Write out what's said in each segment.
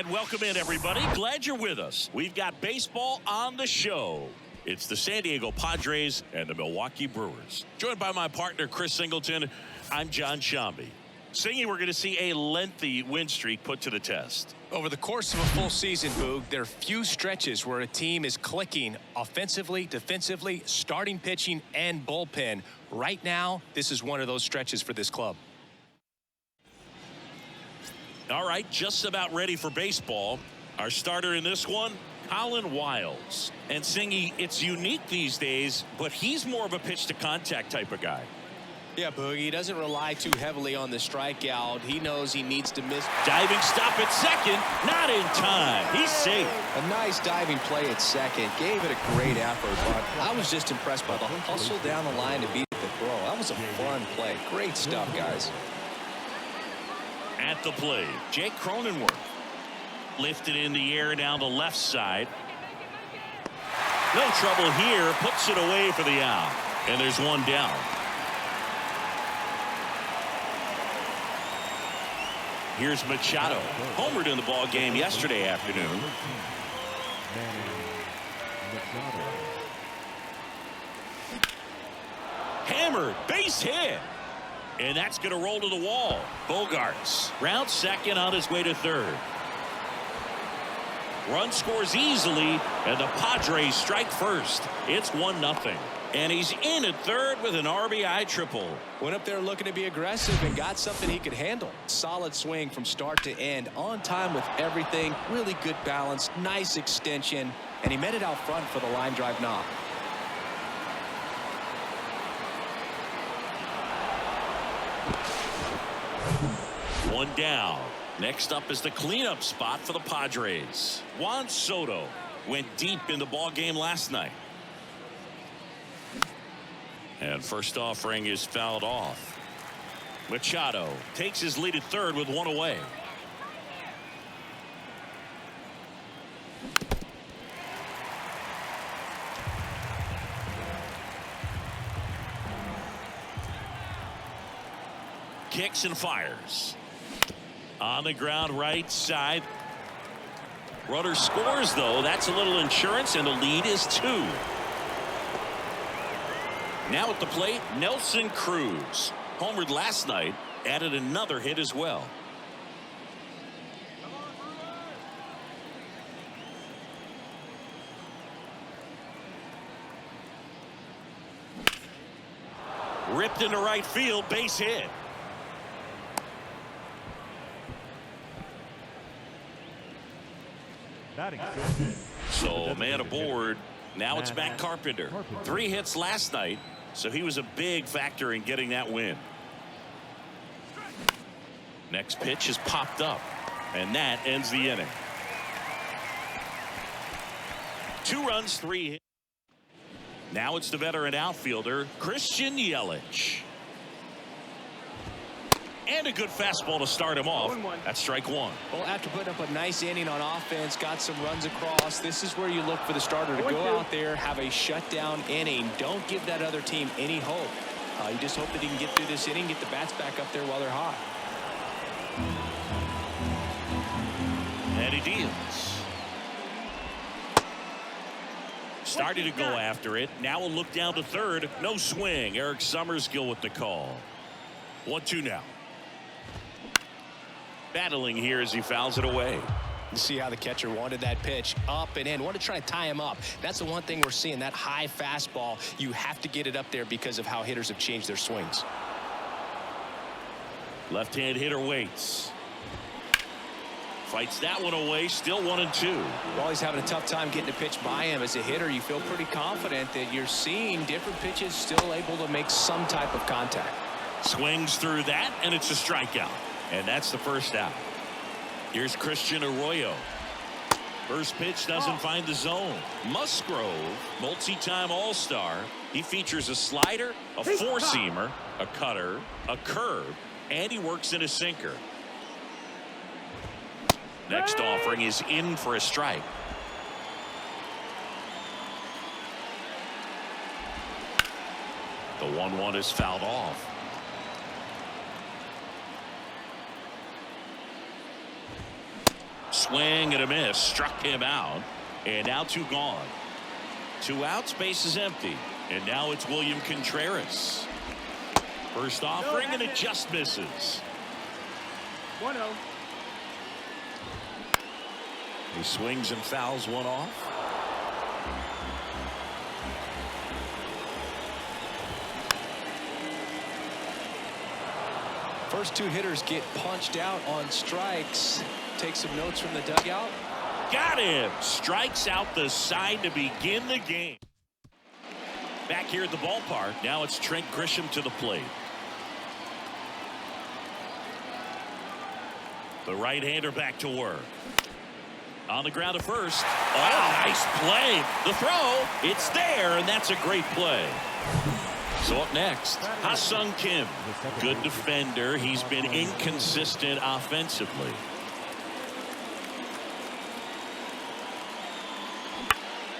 And welcome in, everybody. Glad you're with us. We've got baseball on the show. It's the San Diego Padres and the Milwaukee Brewers. Joined by my partner, Chris Singleton. I'm John Shambi. Singy, we're going to see a lengthy win streak put to the test. Over the course of a full season, Boog, there are few stretches where a team is clicking offensively, defensively, starting pitching, and bullpen. Right now, this is one of those stretches for this club. All right, just about ready for baseball. Our starter in this one, Colin Wiles. And Singy, it's unique these days, but he's more of a pitch-to-contact type of guy. Yeah, Boog, he doesn't rely too heavily on the strikeout. He knows he needs to miss. Diving stop at second, not in time. He's safe. A nice diving play at second. Gave it a great effort, but I was just impressed by the hustle down the line to beat the throw. That was a fun play. Great stuff, guys. At the plate, Jake Cronenworth. Lifted in the air down the left side. No trouble here. Puts it away for the out. And there's one down. Here's Machado. Homered in the ball game yesterday afternoon. Hammered. Base hit. And that's going to roll to the wall. Bogarts rounds second on his way to third. Run scores easily, and the Padres strike first. It's 1-0. And he's in at third with an RBI triple. Went up there looking to be aggressive and got something he could handle. Solid swing from start to end. On time with everything. Really good balance. Nice extension. And he met it out front for the line drive knock. One down. Next up is the cleanup spot for the Padres. Juan Soto went deep in the ball game last night. And first offering is fouled off. Machado takes his lead at third with one away. Kicks and fires. On the ground right side. Runner scores, though. That's a little insurance, and the lead is 2. Now at the plate, Nelson Cruz. Homered last night, added another hit as well. Ripped into right field, base hit. So man aboard. Now it's back Carpenter. 3 hits last night, so he was a big factor in getting that win. Next pitch is popped up, and that ends the inning. 2 runs, 3 hits. Now it's the veteran outfielder Christian Yelich. And a good fastball to start him off. That's strike 1. Well, after putting up a nice inning on offense, got some runs across, this is where you look for the starter to go out there, have a shutdown inning. Don't give that other team any hope. You just hope that he can get through this inning, get the bats back up there while they're hot. And he deals. Starting to go after it. Now a look down to third. No swing. Eric Summerskill with the call. 1-2 now. Battling here as he fouls it away. You see how the catcher wanted that pitch up and in. Wanted to try to tie him up. That's the one thing we're seeing, that high fastball. You have to get it up there because of how hitters have changed their swings. Left-hand hitter waits. Fights that one away. Still 1-2. You're always having a tough time getting a pitch by him. As a hitter, you feel pretty confident that you're seeing different pitches still able to make some type of contact. Swings through that, and it's a strikeout. And that's the first out. Here's Christian Arroyo. First pitch doesn't find the zone. Musgrove, multi-time All-Star. He features a slider, a four-seamer, a cutter, a curve, and he works in a sinker. Next offering is in for a strike. The 1-1 is fouled off. swing and a miss. Struck him out. And now 2 gone. 2 outs, base is empty. And now it's William Contreras. First offering, and it just misses. 1-0. He swings and fouls one off. First 2 hitters get punched out on strikes. Take some notes from the dugout. Got him. Strikes out the side to begin the game. Back here at the ballpark, now it's Trent Grisham to the plate. The right-hander back to work. On the ground to first. Oh, nice play. The throw, it's there, and that's a great play. So up next, Ha-Sung Kim. Good defender. He's been inconsistent offensively.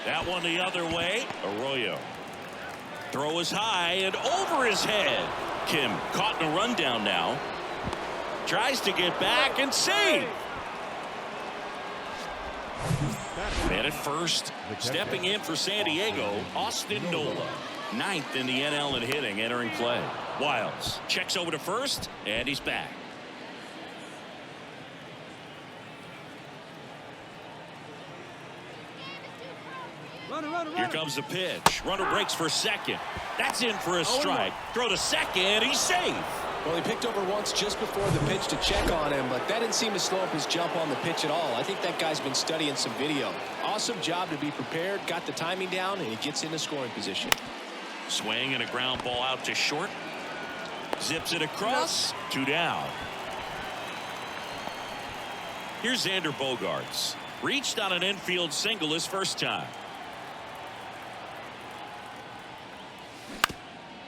That one the other way. Arroyo. Throw is high and over his head. Kim caught in a rundown now. Tries to get back and save. Man at first. Stepping in for San Diego, Austin Nola. 9th in the NL in hitting, entering play. Wiles checks over to first, and he's back. Here comes the pitch. Runner breaks for second. That's in for a strike. Throw to second. He's safe. Well, he picked over once just before the pitch to check on him, but that didn't seem to slow up his jump on the pitch at all. I think that guy's been studying some video. Awesome job to be prepared, got the timing down, and he gets into scoring position. Swing and a ground ball out to short. Zips it across. 2 down. Here's Xander Bogaerts. Reached on an infield single his first time.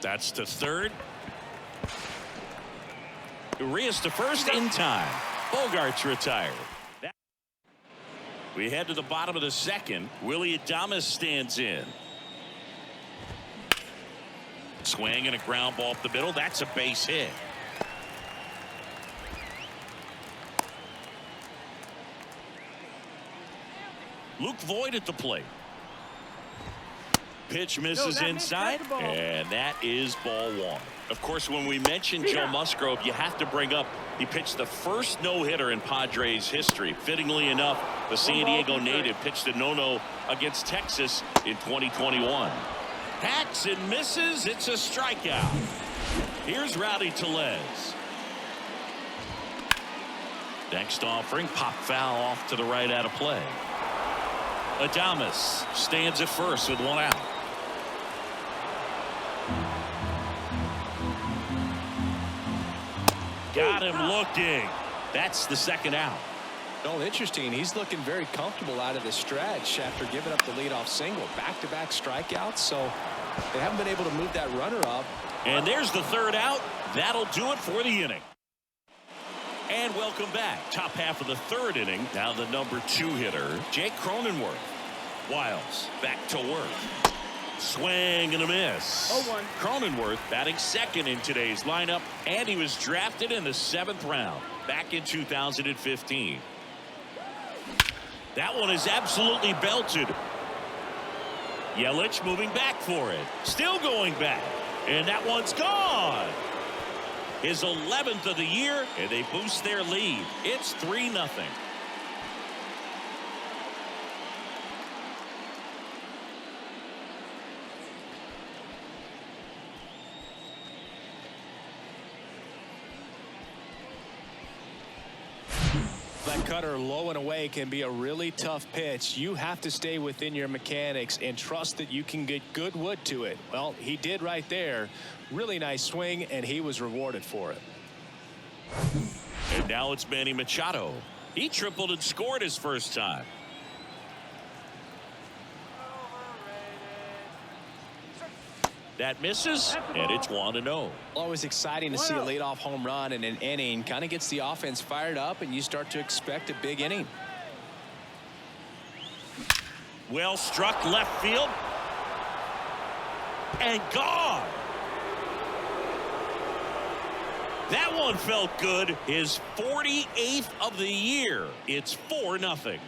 That's to third. Urias to first in time. Bogaerts retired. We head to the bottom of the second. Willie Adames stands in. Swing and a ground ball up the middle. That's a base hit. Luke Voigt at the plate. Pitch misses inside, and that is ball 1. Of course, when we mention Joe Musgrove, you have to bring up he pitched the first no-hitter in Padres history. Fittingly enough, the San Diego native pitched a no-no against Texas in 2021. Hacks and misses. It's a strikeout. Here's Rowdy Tellez. Next offering, pop foul off to the right out of play. Adames stands at first with 1 out. Got him looking. That's the 2nd out. Oh, interesting. He's looking very comfortable out of the stretch after giving up the leadoff single. Back-to-back strikeouts, so they haven't been able to move that runner up. And there's the 3rd out. That'll do it for the inning. And welcome back. Top half of the 3rd inning. Now the number 2 hitter, Jake Cronenworth. Wiles back to work. Swing and a miss. 0-1. Cronenworth batting second in today's lineup, and he was drafted in the 7th round back in 2015. That one is absolutely belted. Yelich moving back for it. Still going back. And that one's gone. His 11th of the year, and they boost their lead. It's 3-0. That cutter low and away can be a really tough pitch. You have to stay within your mechanics and trust that you can get good wood to it. Well, he did right there. Really nice swing, and he was rewarded for it. And now it's Manny Machado. He tripled and scored his first time. That misses, and it's 1-0. Always exciting to see a leadoff home run in an inning. Kind of gets the offense fired up, and you start to expect a big inning. Well struck left field. And gone. That one felt good. His 48th of the year. It's 4-0.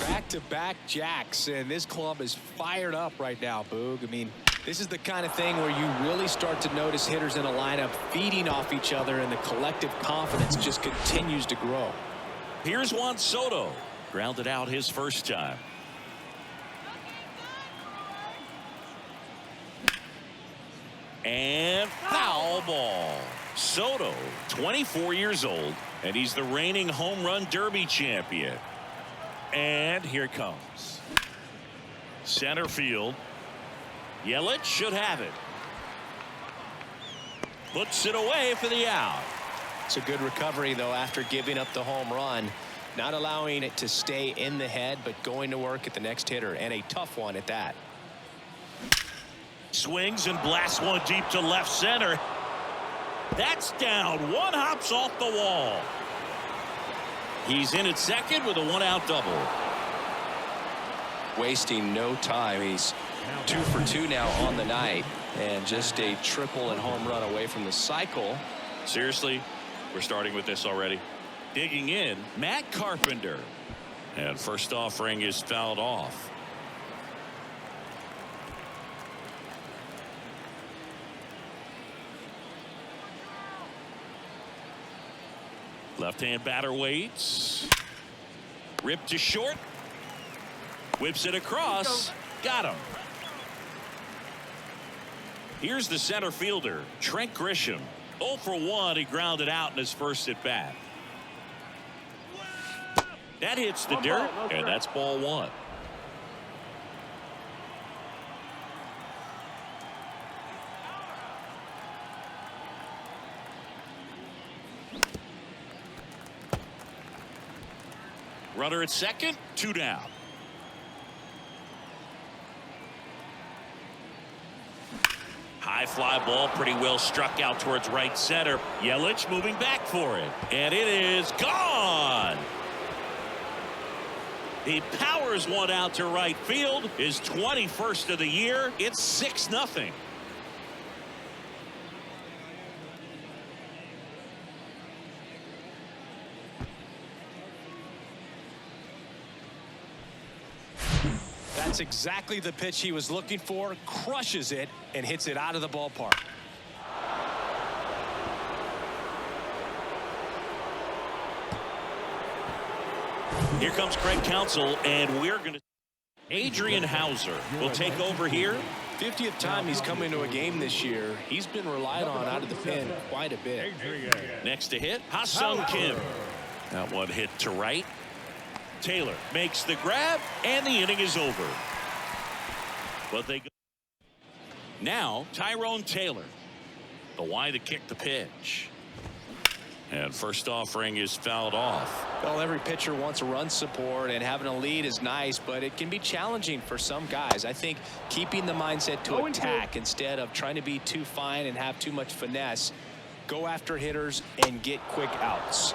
Back-to-back jacks, and this club is fired up right now, Boog. I mean, this is the kind of thing where you really start to notice hitters in a lineup feeding off each other, and the collective confidence just continues to grow. Here's Juan Soto. Grounded out his first time. And foul ball. Soto, 24 years old, and he's the reigning home run derby champion. And here it comes. Center field. Yelich should have it. Puts it away for the out. It's a good recovery, though, after giving up the home run. Not allowing it to stay in the head, but going to work at the next hitter, and a tough one at that. Swings and blasts one deep to left center. That's down. One hops off the wall. He's in at second with a one-out double. Wasting no time. He's 2 for 2 now on the night, and just a triple and home run away from the cycle. Seriously, we're starting with this already. Digging in, Matt Carpenter. And first offering is fouled off. Left-hand batter waits. Ripped to short. Whips it across. Got him. Here's the center fielder, Trent Grisham. 0 for 1. He grounded out in his first at bat. That hits the dirt, and that's ball 1. Runner at second, 2 down. High fly ball, pretty well struck out towards right center. Yelich moving back for it, and it is gone. He powers one out to right field. His 21st of the year. It's 6-0. That's exactly the pitch he was looking for. Crushes it and hits it out of the ballpark. Here comes Craig Counsell, and we're going to. Adrian Hauser will take over here. 50th time he's come into a game this year. He's been relied on out of the pen quite a bit. Next to hit, Ha-Sung Kim. That one hit to right. Taylor makes the grab, and the inning is over. But they go. Now, Tyrone Taylor. The Y to kick the pitch. And first offering is fouled off. Well, every pitcher wants a run support, and having a lead is nice, but it can be challenging for some guys. I think keeping the mindset to attack instead of trying to be too fine and have too much finesse. Go after hitters and get quick outs.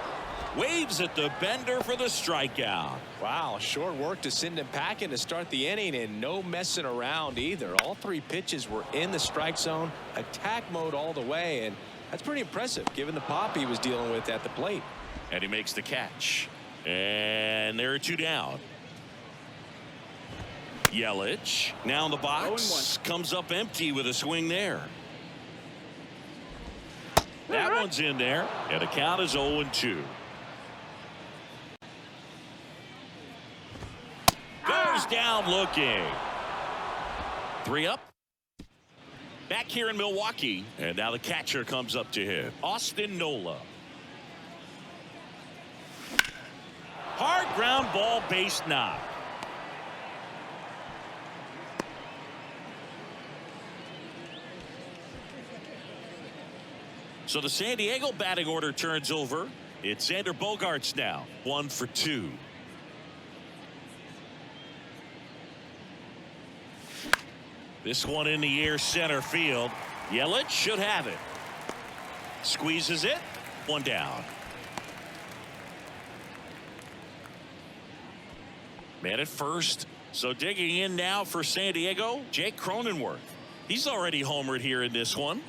Waves at the bender for the strikeout. Wow, short work to send him packing to start the inning, and no messing around either. All 3 pitches were in the strike zone, attack mode all the way, and that's pretty impressive given the pop he was dealing with at the plate. And he makes the catch. And there are 2 down. Yelich now in the box. Comes up empty with a swing there. That one's in there. And the count is 0-2. Goes down looking. 3 up. Back here in Milwaukee, and now the catcher comes up to him. Austin Nola. Hard ground ball, base knock. So the San Diego batting order turns over. It's Xander Bogaerts now, 1 for 2. This one in the air center field. Yelich should have it. Squeezes it. One down. Man at first. So digging in now for San Diego, Jake Cronenworth. He's already homered here in this one.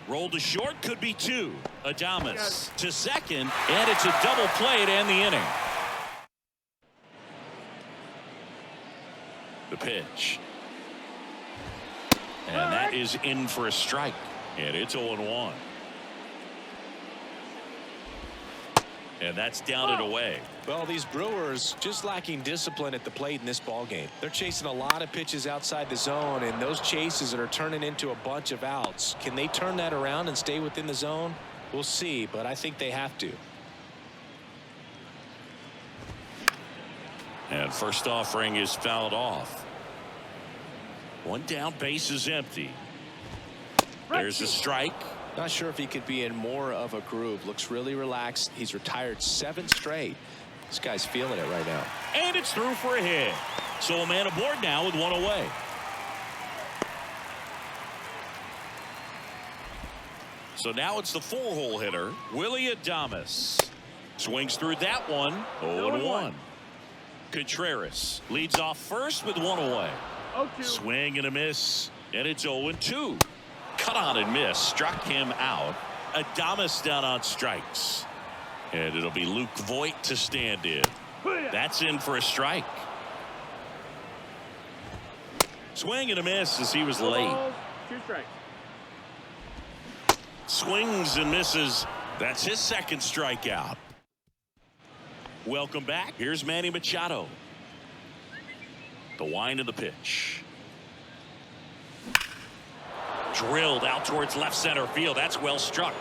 Rolled to short, could be two. Adames to second, and it's a double play to end the inning. The pitch. And that is in for a strike. And it's 0-1. And that's down and away. Well, these Brewers just lacking discipline at the plate in this ball game. They're chasing a lot of pitches outside the zone, and those chases are turning into a bunch of outs. Can they turn that around and stay within the zone? We'll see, but I think they have to. And first offering is fouled off. One down, base is empty. There's a strike. Not sure if he could be in more of a groove. Looks really relaxed. He's retired 7 straight. This guy's feeling it right now. And it's through for a hit. So a man aboard now with one away. So now it's the 4-hole hitter, Willie Adames. Swings through that one. 0-1. Contreras leads off first with one away. Swing and a miss. And it's 0-2. Cut on and miss. Struck him out. Adames down on strikes. And it'll be Luke Voit to stand in. That's in for a strike. Swing and a miss as he was late. 2 strikes. Swings and misses. That's his second strikeout. Welcome back. Here's Manny Machado. The wind of the pitch. Drilled out towards left center field. That's well struck.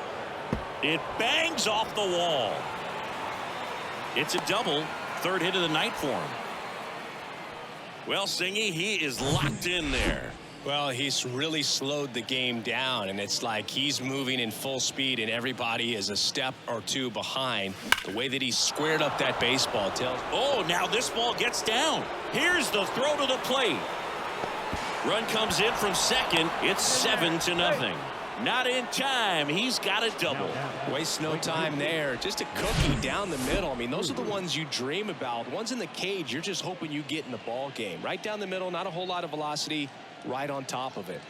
It bangs off the wall. It's a double. 3rd hit of the night for him. Well, Singy, he is locked in there. Well, he's really slowed the game down, and it's like he's moving in full speed, and everybody is a step or 2 behind. The way that he squared up that baseball tells. Oh, now this ball gets down. Here's the throw to the plate. Run comes in from second. It's 7-0. Not in time. He's got a double. Waste no time there. Just a cookie down the middle. I mean, those are the ones you dream about. Ones in the cage, you're just hoping you get in the ball game. Right down the middle, not a whole lot of velocity. Right on top of it.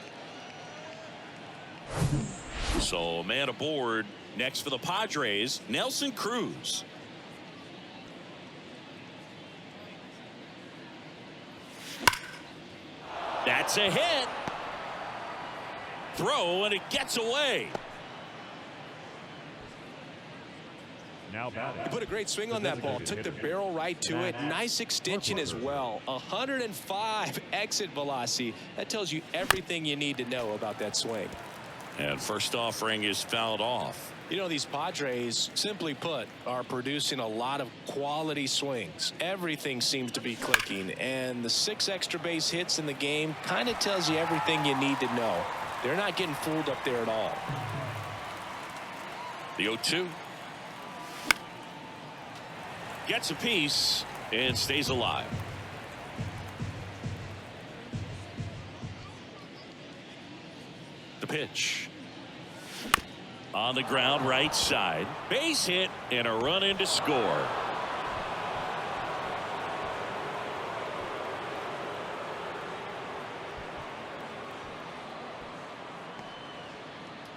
So a man aboard. Next for the Padres, Nelson Cruz. That's a hit. Throw, and it gets away. He put a great swing on that ball. Took the barrel right to it. Nice extension as well. 105 exit velocity. That tells you everything you need to know about that swing. And first offering is fouled off. You know, these Padres, simply put, are producing a lot of quality swings. Everything seems to be clicking, and the 6 extra base hits in the game kind of tells you everything you need to know. They're not getting fooled up there at all. The 0-2. Gets a piece and stays alive. The pitch. On the ground, right side. Base hit and a run in to score.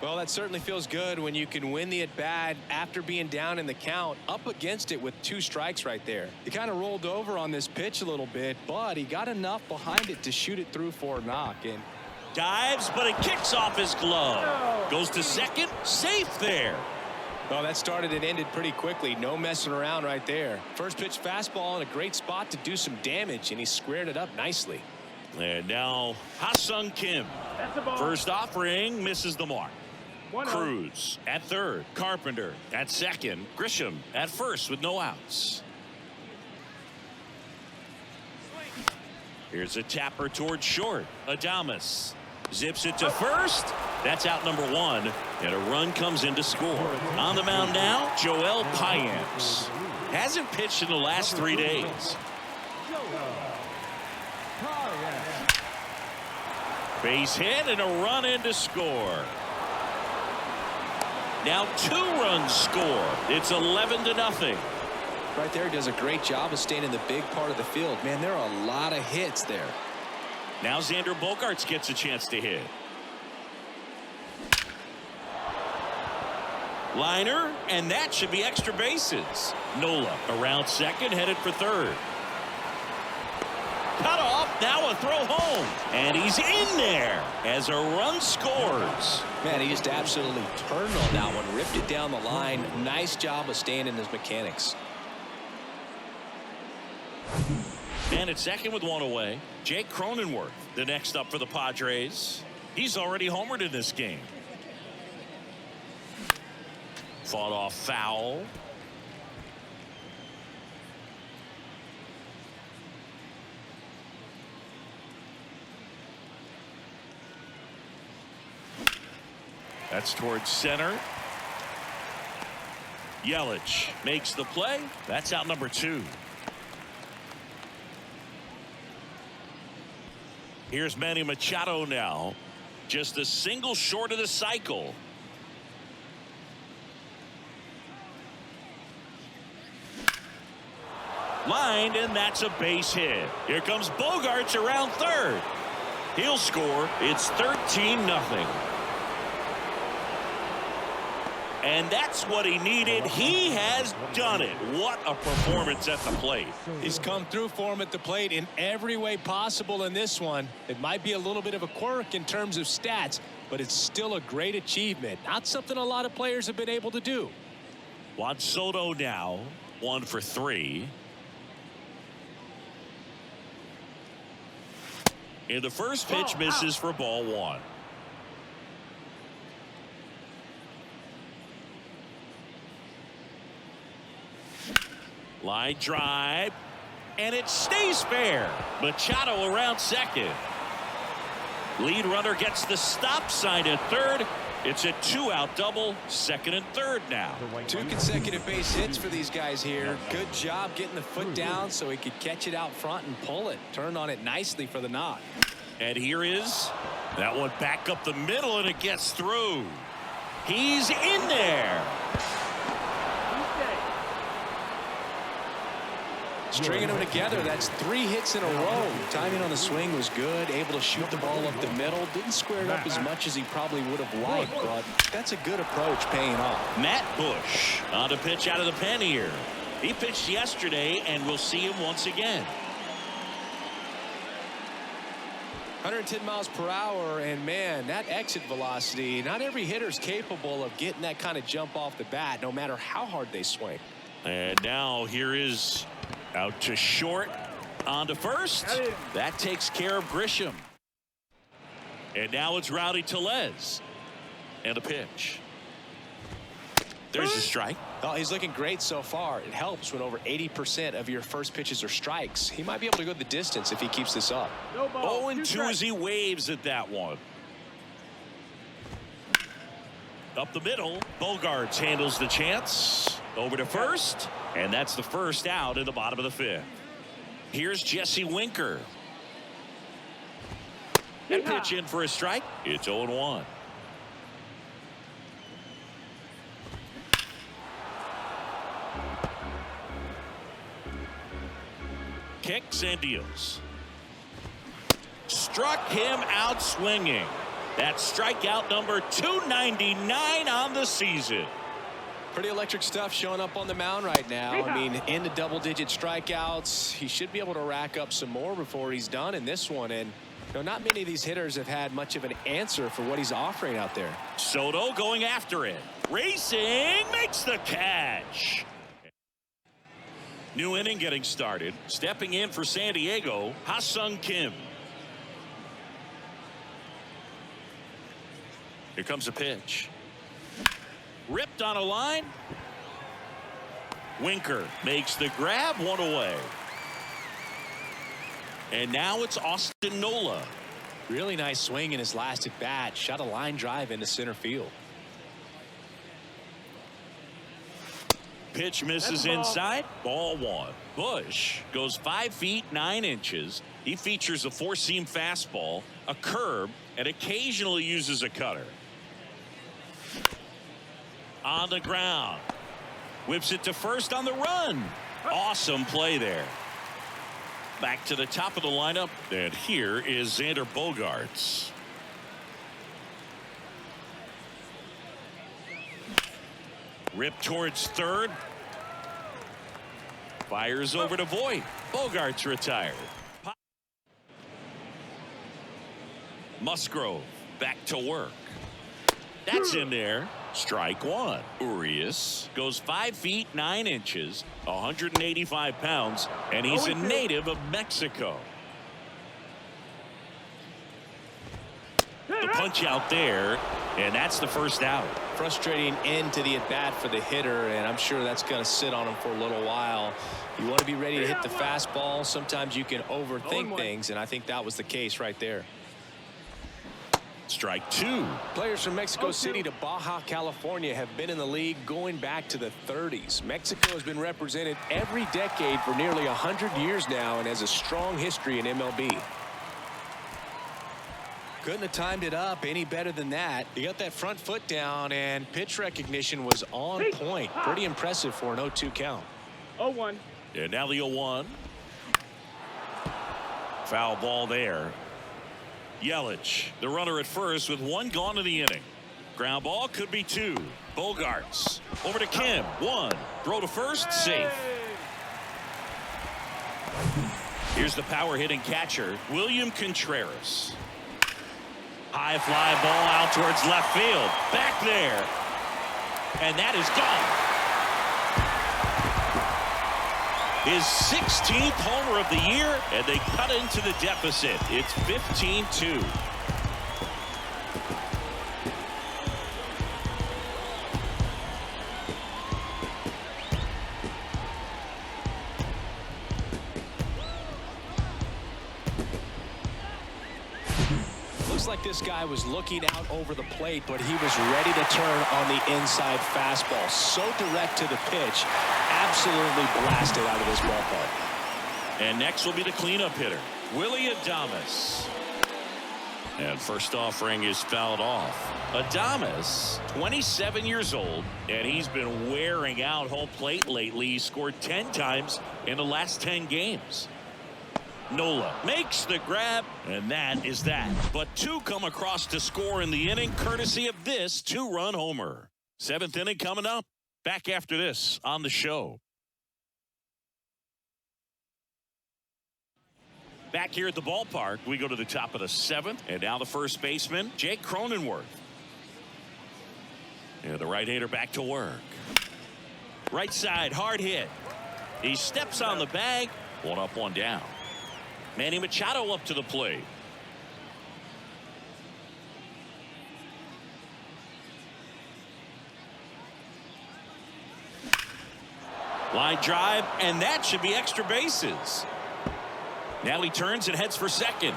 Well, that certainly feels good when you can win the at-bat after being down in the count, up against it with 2 strikes right there. He kind of rolled over on this pitch a little bit, but he got enough behind it to shoot it through for a knock. And dives, but it kicks off his glove. Goes to second, safe there. Well, that started and ended pretty quickly. No messing around right there. First pitch fastball in a great spot to do some damage, and he squared it up nicely. And now Ha-Sung Kim. First offering misses the mark. Cruz at third. Carpenter at second. Grisham at first with no outs. Here's a tapper towards short. Adames zips it to first. That's out number 1. And a run comes in to score. On the mound now, Joel Payamps. Hasn't pitched in the last 3 days. Base hit and a run in to score. Now 2 runs score. It's 11-0. Right there, does a great job of staying in the big part of the field. Man, there are a lot of hits there. Now Xander Bogaerts gets a chance to hit. Liner, and that should be extra bases. Nola around second, headed for third. Cut off, now a throw home. And he's in there as a run scores. Man, he just absolutely turned on that one, ripped it down the line. Nice job of staying in his mechanics. And at second with 1 away, Jake Cronenworth, the next up for the Padres. He's already homered in this game. Fought off foul. That's towards center. Yelich makes the play. That's out number 2. Here's Manny Machado now. Just a single short of the cycle. Lined, and that's a base hit. Here comes Bogaerts around third. He'll score. It's 13-0. And that's what he needed. He has done it. What a performance at the plate. He's come through for him at the plate in every way possible in this one. It might be a little bit of a quirk in terms of stats, but it's still a great achievement. Not something a lot of players have been able to do. Juan Soto now 1 for 3. And the first pitch misses for ball 1. Line drive, and it stays fair. Machado around second. Lead runner gets the stop sign at third. It's a 2-out double, second and third now. 2 consecutive base hits for these guys here. Good job getting the foot down so he could catch it out front and pull it. Turned on it nicely for the knock. And here is that one back up the middle, and it gets through. He's in there. Stringing them together, that's 3 hits in a row. Timing on the swing was good, able to shoot the ball up the middle. Didn't square it up as much as he probably would have liked, but that's a good approach paying off. Matt Bush on to pitch out of the pen here. He pitched yesterday, and we'll see him once again. 110 miles per hour, and man, that exit velocity, not every hitter's capable of getting that kind of jump off the bat, no matter how hard they swing. And now here is out to short, on to first. That takes care of Grisham. And now it's Rowdy Tellez. And a pitch. There's a strike. Oh, he's looking great so far. It helps when over 80% of your first pitches are strikes. He might be able to go the distance if he keeps this up. 0-2 as he waves at that one. Up the middle, Bogaerts handles the chance. Over to first, and that's the first out in the bottom of the 5th. Here's Jesse Winker. And pitch in for a strike. It's 0-1. Kicks and deals. Struck him out swinging. That's strikeout number 299 on the season. Pretty electric stuff showing up on the mound right now. I mean, into double-digit strikeouts. He should be able to rack up some more before he's done in this one. And you know, not many of these hitters have had much of an answer for what he's offering out there. Soto going after it. Racing, makes the catch. New inning getting started. Stepping in for San Diego, Ha-Sung Kim. Here comes a pitch. Ripped on a line. Winker makes the grab, 1 away. And now it's Austin Nola. Really nice swing in his last at bat. Shot a line drive into center field. pitch misses inside. Ball 1. Bush goes 5 feet 9 inches. He features a 4-seam fastball, a curve, and occasionally uses a cutter. On the ground. Whips it to first on the run. Awesome play there. Back to the top of the lineup, and here is Xander Bogaerts. Rip towards third. Fires over to Voit. Bogaerts retired. Musgrove back to work. That's in there. Strike 1. Urias goes 5 feet 9 inches, 185 pounds, and he's a native of Mexico. The punch out there, and that's the first out. Frustrating end to the at-bat for the hitter, and I'm sure that's going to sit on him for a little while. You want to be ready to hit the fastball. Sometimes you can overthink things, and I think that was the case right there. Strike 2. Players from Mexico City to Baja California have been in the league going back to the 30s. Mexico has been represented every decade for nearly 100 years now and has a strong history in MLB. Couldn't have timed it up any better than that. He got that front foot down, and pitch recognition was on point. Pretty impressive for an 0-2 count. 0-1. And now the 0-1. Foul ball there. Yelich, the runner at first with 1 gone in the inning. Ground ball, could be 2. Bogaerts over to Kim. 1. Throw to first, safe. Here's the power hitting catcher, William Contreras. High fly ball out towards left field. Back there. And that is gone. His 16th homer of the year, and they cut into the deficit. It's 15-2. Looks like this guy was looking out over the plate, but he was ready to turn on the inside fastball. So direct to the pitch. Absolutely blasted out of this ballpark. And next will be the cleanup hitter, Willy Adames. And first offering is fouled off. Adames, 27 years old, and he's been wearing out home plate lately. He scored 10 times in the last 10 games. Nola makes the grab, and that is that. But 2 come across to score in the inning, courtesy of this 2-run homer. 7th inning coming up. Back after this on the show. Back here at the ballpark, we go to the top of the 7th, and now the first baseman, Jake Cronenworth. And the right-hander back to work. Right side, hard hit. He steps on the bag. 1 up, 1 down. Manny Machado up to the plate. Line drive, and that should be extra bases. Now he turns and heads for second.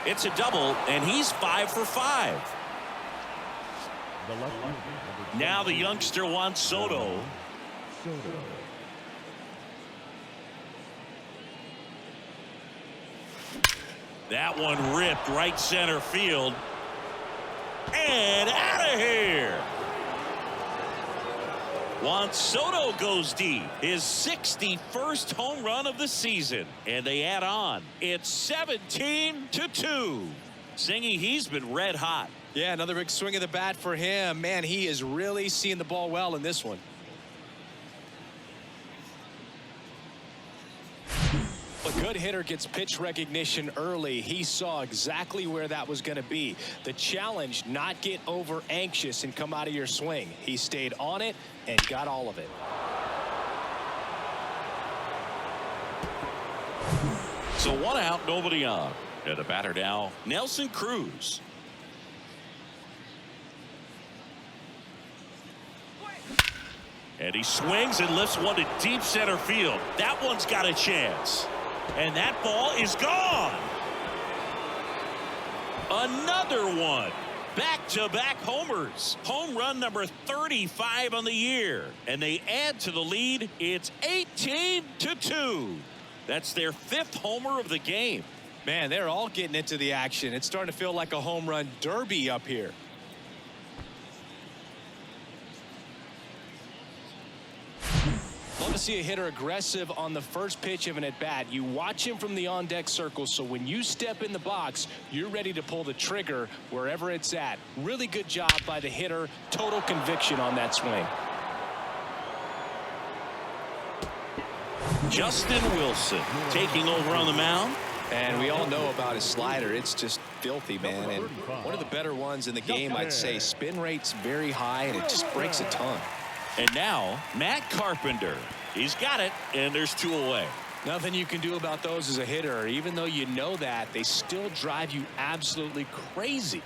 It's a double, and he's 5 for 5. Now the youngster Juan Soto. That one ripped right center field. And out of here. Juan Soto goes deep. His 61st home run of the season. And they add on. It's 17-2. Singy, he's been red hot. Yeah, another big swing of the bat for him. Man, he is really seeing the ball well in this one. A good hitter gets pitch recognition early. He saw exactly where that was going to be. The challenge, not get over anxious and come out of your swing. He stayed on it and got all of it. So 1 out, nobody on. And the batter now, Nelson Cruz. And he swings and lifts one to deep center field. That one's got a chance. And that ball is gone. Another one. Back-to-back homers. Home run number 35 on the year. And they add to the lead. It's 18-2. That's their 5th homer of the game. Man, they're all getting into the action. It's starting to feel like a home run derby up here. Love to see a hitter aggressive on the first pitch of an at-bat. You watch him from the on-deck circle, so when you step in the box, you're ready to pull the trigger wherever it's at. Really good job by the hitter. Total conviction on that swing. Justin Wilson taking over on the mound. And we all know about his slider. It's just filthy, man. And one of the better ones in the game, I'd say. Spin rate's very high, and it just breaks a ton. And now, Matt Carpenter. He's got it, and there's 2 away. Nothing you can do about those as a hitter. Even though you know that, they still drive you absolutely crazy.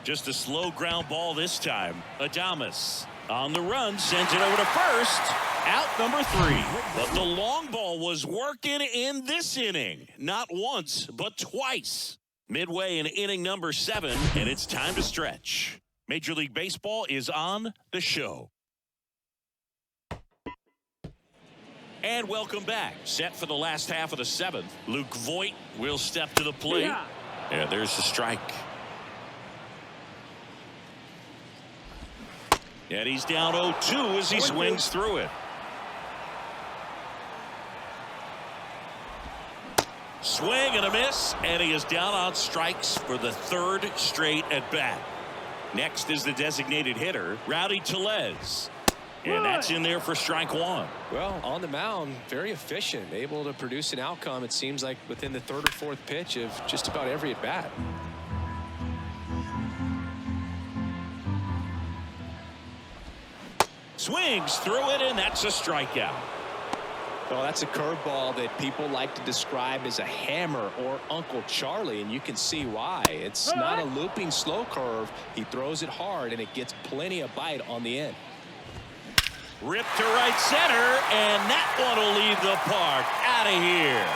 Just a slow ground ball this time. Adames on the run, sends it over to first. Out number 3. But the long ball was working in this inning. Not once, but twice. Midway in inning number 7, and it's time to stretch. Major League Baseball is on the show. And welcome back. Set for the last half of the 7th. Luke Voit will step to the plate. Yeah, there's the strike. And he's down 0-2 as he swings through it. Swing and a miss, and he is down on strikes for the 3rd straight at bat. Next is the designated hitter, Rowdy Tellez. And that's in there for strike 1. Well, on the mound, very efficient, able to produce an outcome, it seems like, within the 3rd or 4th pitch of just about every at bat. Swings through it, and that's a strikeout. Well, that's a curveball that people like to describe as a hammer or Uncle Charlie, and you can see why. It's not a looping slow curve. He throws it hard, and it gets plenty of bite on the end. Ripped to right center, and that one will leave the park. Out of here.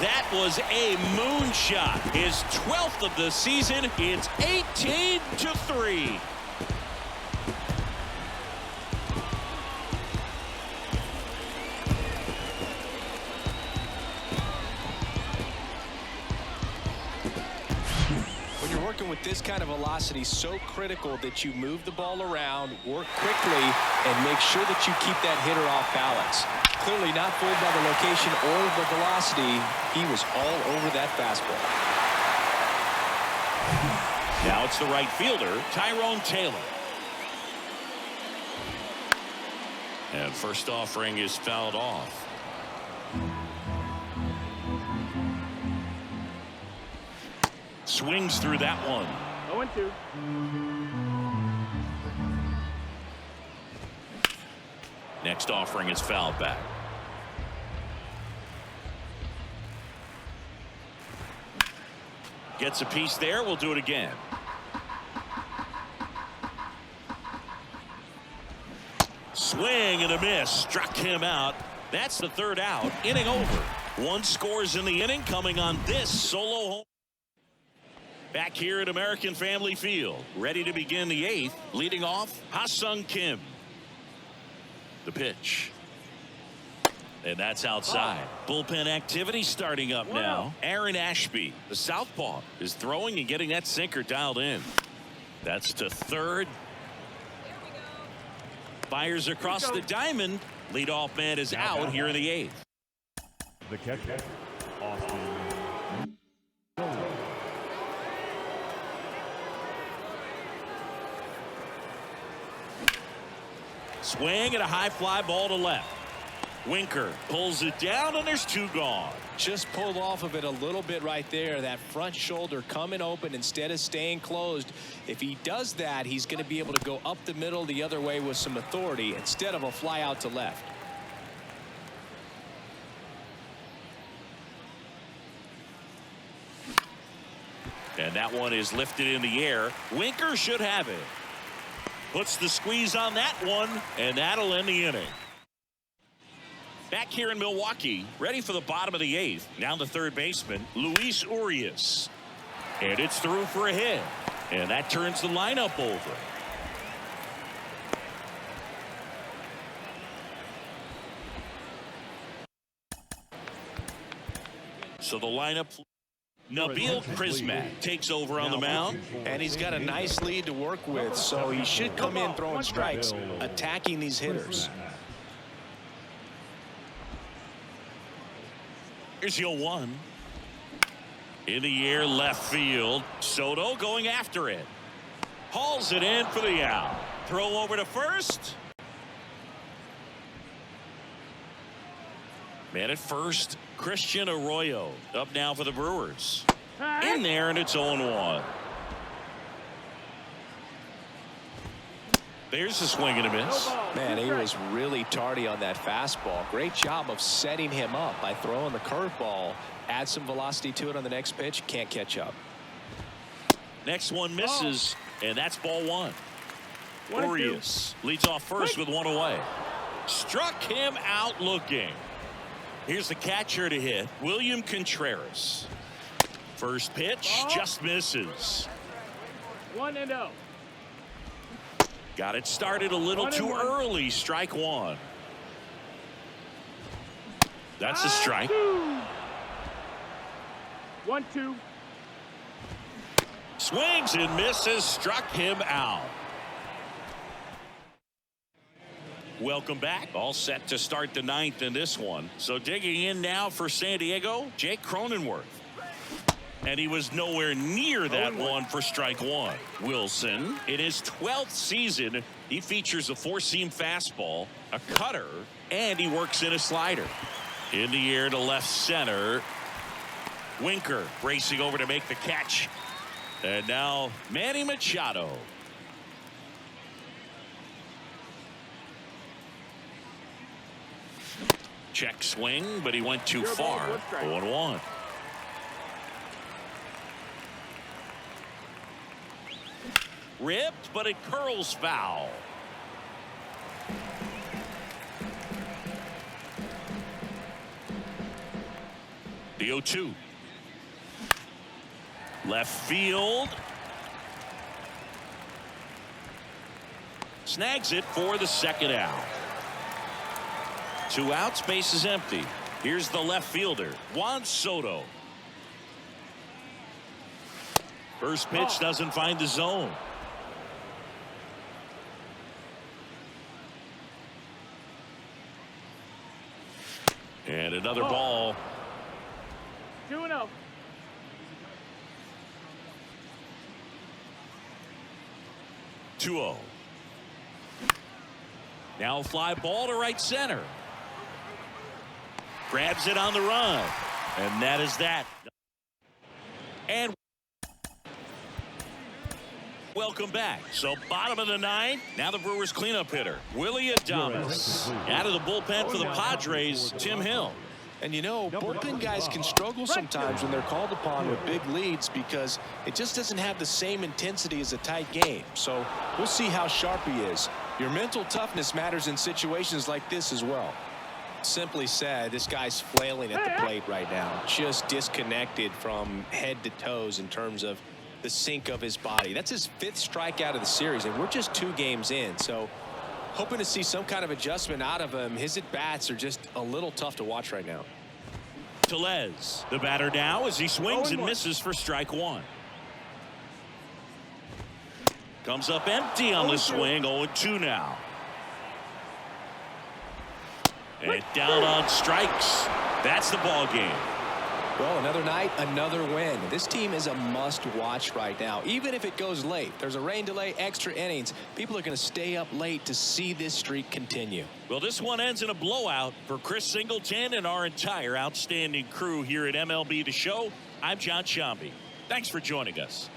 That was a moonshot. His 12th of the season. It's 18-3. With this kind of velocity, so critical that you move the ball around, work quickly, and make sure that you keep that hitter off balance. Clearly not fooled by the location or the velocity. He was all over that fastball. Now it's the right fielder, Tyrone Taylor. And first offering is fouled off. Swings through that one. 0-2. Next offering is fouled back. Gets a piece there. We'll do it again. Swing and a miss. Struck him out. That's the 3rd out. Inning over. 1 scores in the inning coming on this solo home. Back here at American Family Field, ready to begin the 8th. Leading off, Ha-Sung Kim. The pitch. And that's outside. Bullpen activity starting up now. Aaron Ashby, the southpaw, is throwing and getting that sinker dialed in. That's to 3rd. Fires across the diamond. Leadoff man is out here in the 8th. The catcher, Austin. Swing and a high fly ball to left. Winker pulls it down, and there's 2 gone. Just pulled off of it a little bit right there. That front shoulder coming open instead of staying closed. If he does that, he's going to be able to go up the middle the other way with some authority instead of a fly out to left. And that one is lifted in the air. Winker should have it. Puts the squeeze on that one, and that'll end the inning. Back here in Milwaukee, ready for the bottom of the 8th. Now the third baseman, Luis Urias. And it's through for a hit. And that turns the lineup over. So the lineup, Nabil Prismat takes over on the mound. And he's got a nice lead to work with, so he should come in throwing strikes, attacking these hitters. Here's your 1. In the air, left field. Soto going after it. Hauls it in for the out. Throw over to first. Man at first, Christian Arroyo up now for the Brewers. In there, and it's 0-1. There's a swing and a miss. Man, he was really tardy on that fastball. Great job of setting him up by throwing the curveball. Add some velocity to it on the next pitch. Can't catch up. Next one misses, and that's ball 1. Urias leads off first with 1 away. Struck him out looking. Here's the catcher to hit, William Contreras. First pitch just misses. 1-0. Got it started a little too early. Strike 1. That's a strike. 1-2. Swings and misses. Struck him out. Welcome back. All set to start the 9th in this one. So digging in now for San Diego, Jake Cronenworth. And he was nowhere near that one for strike 1. Wilson, in his 12th season, he features a 4-seam fastball, a cutter, and he works in a slider. In the air to left center. Winker racing over to make the catch. And now Manny Machado. Check swing, but he went too far. 0-1. Ripped, but it curls foul. The 0-2. Left field. Snags it for the second out. 2 outs, base is empty. Here's the left fielder, Juan Soto. First pitch doesn't find the zone. And another ball. 2-0. Now a fly ball to right center. Grabs it on the run. And that is that. And welcome back. So bottom of the 9th. Now the Brewers cleanup hitter, Willie Adames. Out of the bullpen for the Padres, Tim Hill. And you know, bullpen guys can struggle sometimes when they're called upon with big leads because it just doesn't have the same intensity as a tight game. So we'll see how sharp he is. Your mental toughness matters in situations like this as well. Simply said, this guy's flailing at the plate right now, just disconnected from head to toes in terms of the sink of his body. That's his 5th strikeout of the series, and we're just 2 games in. So hoping to see some kind of adjustment out of him. His at-bats are just a little tough to watch right now. Tellez, the batter now as he swings and misses for strike 1. Comes up empty on the swing. 0-2 now. And down on strikes. That's the ball game. Well, another night, another win. This team is a must-watch right now, even if it goes late. There's a rain delay, extra innings. People are going to stay up late to see this streak continue. Well, this one ends in a blowout for Chris Singleton and our entire outstanding crew here at MLB The Show. I'm John Shambi. Thanks for joining us.